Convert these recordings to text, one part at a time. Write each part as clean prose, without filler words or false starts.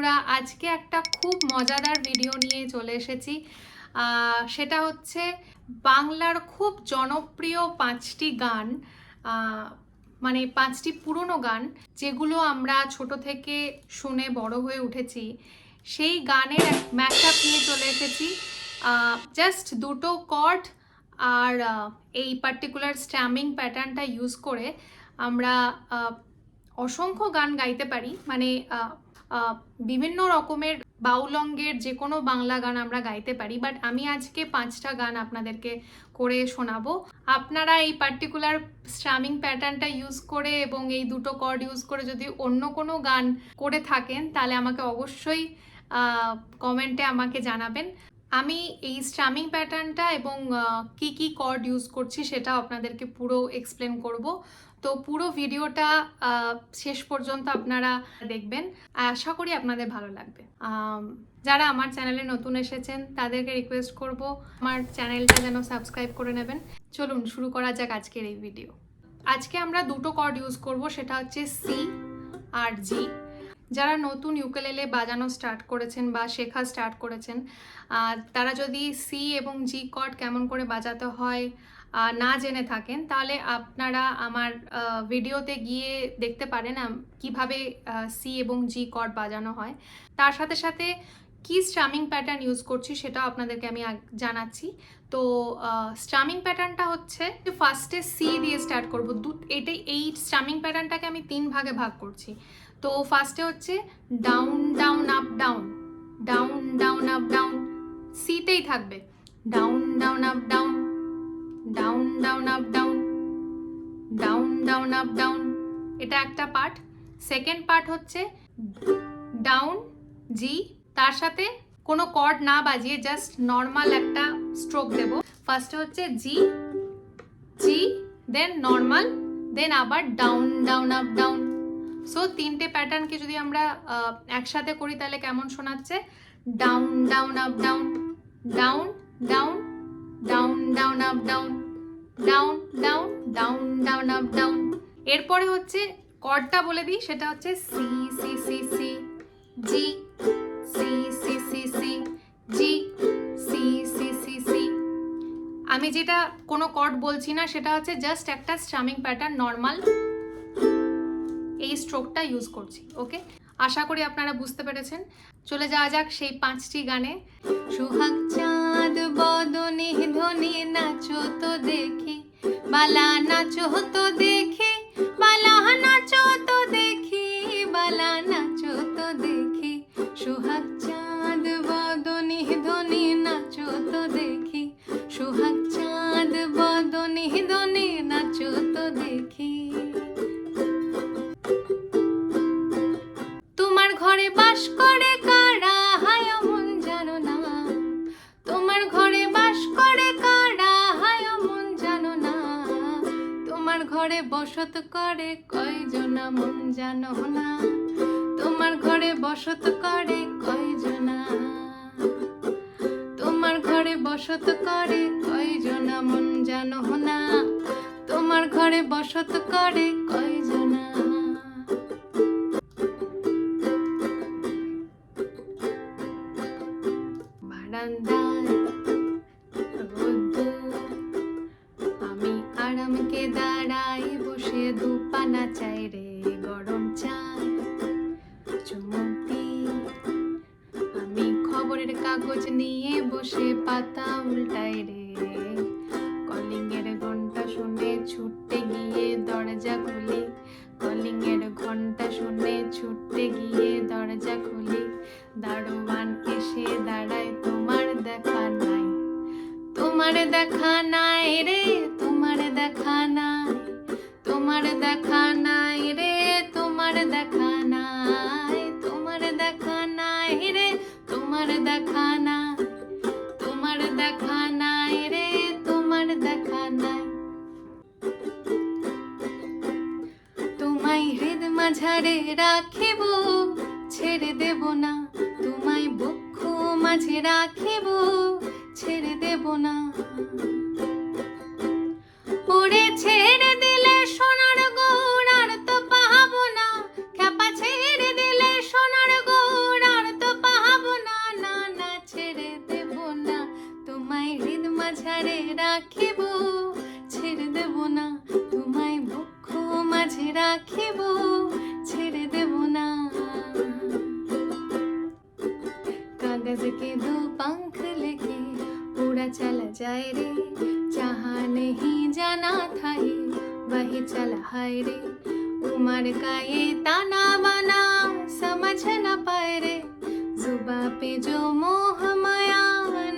বন্ধুরা, আজকে একটা খুব মজাদার ভিডিও নিয়ে চলে এসেছি। সেটা হচ্ছে বাংলার খুব জনপ্রিয় 5টি গান, মানে 5টি পুরনো গান যেগুলো আমরা ছোট থেকে শুনে বড় হয়ে উঠেছি, সেই গানের ম্যাশআপ নিয়ে চলে এসেছি। জাস্ট দুটো কর্ড আর এই পার্টিকুলার স্ট্যামিং প্যাটার্নটা ইউজ করে আমরা অসংখ্য গান গাইতে পারি। মানে বিভিন্ন রকমের বাউলঙ্গের যে কোনো বাংলা গান আমরা গাইতে পারি। বাট আমি আজকে 5টা গান আপনাদেরকে করে শোনাবো। আপনারা এই পার্টিকুলার স্ট্রামিং প্যাটার্নটা ইউজ করে এবং এই দুটো কর্ড ইউজ করে যদি অন্য কোনো গান করে থাকেন তাহলে আমাকে অবশ্যই কমেন্টে আমাকে জানাবেন। আমি এই স্ট্রামিং প্যাটার্নটা এবং কি কি কর্ড ইউজ করছি সেটা আপনাদেরকে পুরো এক্সপ্লেন করব। তো পুরো ভিডিওটা শেষ পর্যন্ত আপনারা দেখবেন, আশা করি আপনাদের ভালো লাগবে। যারা আমার চ্যানেলে নতুন এসেছেন তাদেরকে রিকোয়েস্ট করব আমার চ্যানেলটা যেন সাবস্ক্রাইব করে নেবেন। চলুন শুরু করা যাক আজকের এই ভিডিও। আজকে আমরা দুটো কর্ড ইউজ করব, সেটা হচ্ছে সি আর জি। যারা নতুন ইউকেলেলে বাজানো স্টার্ট করেছেন বা শেখা স্টার্ট করেছেন, তারা যদি সি এবং জি কর্ড কেমন করে বাজাতে হয় না জেনে থাকেন তাহলে আপনারা আমার ভিডিওতে গিয়ে দেখতে পারেন কিভাবে সি এবং জি কর্ড বাজানো হয়। তার সাথে সাথে কি স্ট্রামিং প্যাটার্ন ইউজ করছি সেটাও আপনাদেরকে আমি জানাচ্ছি। তো স্ট্রামিং প্যাটার্নটা হচ্ছে ফার্স্টে সি দিয়ে স্টার্ট করবো। এই স্ট্রামিং প্যাটার্নটাকে আমি 3 ভাগে ভাগ করছি। তো ফার্স্টে হচ্ছে down down up down, down down up down, সিতেই থাকবে down down up down, down down up down, down down up down, এটা একটা পার্ট। সেকেন্ড পার্ট হচ্ছে ডাউন জি, তার সাথে কোনো কর্ড না বাজিয়ে জাস্ট নর্মাল একটা স্ট্রোক দেব। ফার্স্টে হচ্ছে G G, then normal, then আবার down down up down. So 3টে প্যাটার্নকে যদি আমরা একসাথে করি তাহলে কেমন শোনাচ্ছে? Down down up down, down down, down down up down, down down, down down up down. এরপরে হচ্ছে কর্ডটা বলে দিই, সেটা হচ্ছে C C C C, G C C C C, G C C C C. আমি যেটা কোনো কর্ড বলছি না, সেটা হচ্ছে জাস্ট একটা স্ট্রামিং প্যাটার্ন, নর্মাল এই স্ট্রোকটা ইউজ করছি। ওকে, আশা করি আপনারা বুঝতে পেরেছেন। চলে যাওয়া যাক সেই 5টি গানে। সুহাগ চাঁদ বদনে ধনে নাচো তো দেখি, বালা নাচো তো দেখি, বালা নাচো তো দেখি, বালা নাচো তো দেখি। সুহাগ চাঁদ বদনে ধনে নাচো তো দেখি, সুহাগ চাঁদ বদনে ধনে নাচো তো দেখি। তোমার ঘরে বাস করে কারা হায় মন জানো না, তোমার ঘরে বাস করে কারা হায় মন জানো না, তোমার ঘরে বসত করে কয়জনা মন জানো না, তোমার ঘরে বসত করে কয়জনা, তোমার ঘরে বসত করে কয়জনা মন জানো না, তোমার ঘরে বসত করে কয়জনা। আমি আরামকে দাঁড়াই বসে দুপানা চাই রে গরম চাই চুমুকি, আমি খবরের কাগজ নিয়ে বসে পাতা উল্টাই রে, কলিং এর ঘন্টা শুনে ছুটতে গিয়ে দরজা খুলি, কলিং এর ঘন্টা শুনে ছুটতে গিয়ে দরজা খুলি, দারোয়ান এসে দাঁড়ায় তোমার দেখা নাই, তোমার দেখা নাই রে, তোমার দেখা নাই, তোমার দেখা নাই রে, তোমার দেখা নাই, তোমার দেখা নাই রে, তোমার দেখা নাই, তোমার দেখা নাই রে, তোমার দেখা নাই। তোমায় হৃদ মাঝারে রাখিব ছেড়ে দেব না, তোমায় বক্ষ মাঝে রাখিব ছেড়ে দেব না, ওরে ছেড়ে দিলে সোনার গৌড় আর তো পাবো না, খ্যাপা ছেড়ে দিলে সোনার গৌড় আর রাখিব, ছেড়ে দেব না। कागज के दो पंख लेके उड़ा चला जाए रे, जहाँ नहीं जाना था ये वही चला हाय रे। उमर का ये ताना बाना समझ न पाए रे, जुबा पे जो मोह माया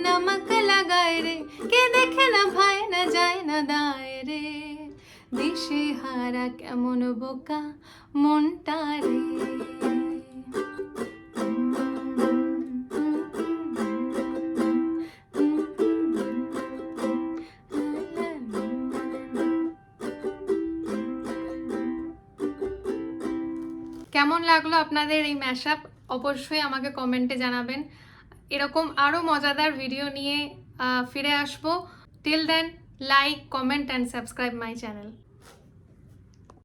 नमक लगाए रे, के देखे न भाई न जाए न दाए रे, दिशे हारा केमन बोका मनटा रे। কেমন লাগলো আপনাদের এই ম্যাশআপ অবশ্যই আমাকে কমেন্টে জানাবেন। এরকম আরও মজাদার ভিডিও নিয়ে ফিরে আসবো। Till then, like, comment and subscribe my channel.